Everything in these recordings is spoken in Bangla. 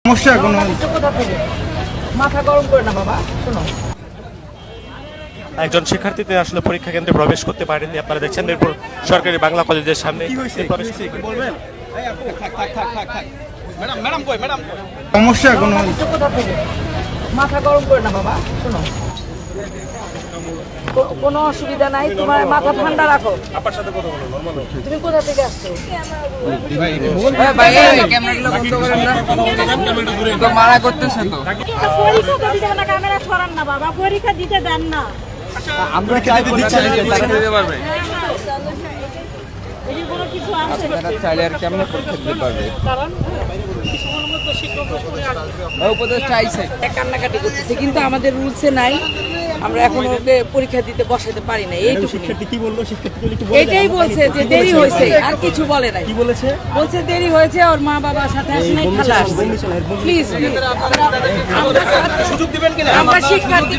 সমস্যা কোনো মাথা গরম করে না বাবা, শোনো। একজন শিক্ষার্থীতে আসলে পরীক্ষা কেন্দ্রে প্রবেশ করতে পারেনি। আপনারা দেখছেন মিরপুর সরকারি বাংলা কলেজের সামনে প্রবেশ বলবেন। সমস্যা কোনো কোথা থেকে? মাথা গরম করে না বাবা, শোনো। কোনো অসুবিধা নাই, তোমার মাথা ঠান্ডা রাখো। তুমি কোথা থেকে আসছো? মারা করতেছে তো। পরীক্ষা দিতে না, ক্যামেরা সরান না বাবা, পরীক্ষা দিতে দেন না। আমরা চাইবো না তারা দিতে পারবে। এর কোনো কিছু আছে তারা চাইলে আর কেমনে পরীক্ষা দিতে পারবে? কারণ উপদেশ চাইছে। কান্নাকাটি করতেছে, কিন্তু আমাদের রুলসে নাই, আমরা এখন ওকে পরীক্ষা দিতে বসাতে পারি না। এইটুকু শিক্ষার্থী কি বললো? শিক্ষার্থী এটাই বলছে যে দেরি হয়েছে, আর কিছু বলে নাই। কি বলেছে? বলছে দেরি হয়েছে, ওর মা বাবার সাথে আসে নাই, খালা আসছে। প্লিজ সুযোগ দিবেন কিনা? আমরা শিক্ষার্থী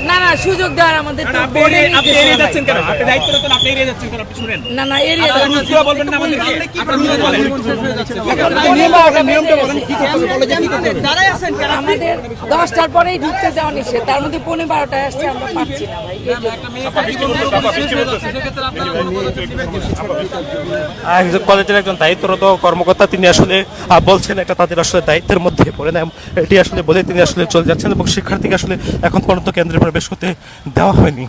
না না, সুযোগ দেওয়ার আমাদের তো বোর্ডে নির্দেশ নাই। কেন? আপনি দায়িত্ব নিতেন, আপনি এড়িয়ে যাচ্ছেন কেন? আপনি শুনেন। না না, এরিয়া বলবেন না আমাদেরকে। নিয়মটা বলেন, কি করতে হবে? কলেজে কি করতে হবে? আমাদের 10টার পরেই ঢুকতে দেওয়া নিষেধ, তার মধ্যে 12:30টায় আসছে, আমরা পাচ্ছি না ভাই। এই জন্য। একজন কলেজের একজন দায়িত্বরত কর্মকর্তা তিনি আসলে বলছেন এটা তাদের আসলে দায়িত্বের মধ্যে পড়ে না, এটি আসলে বলে তিনি আসলে চলে যাচ্ছেন এবং শিক্ষার্থীকে আসলে এখন পর্যন্ত কেন্দ্রে প্রবেশ করতে দেওয়া হয়নি।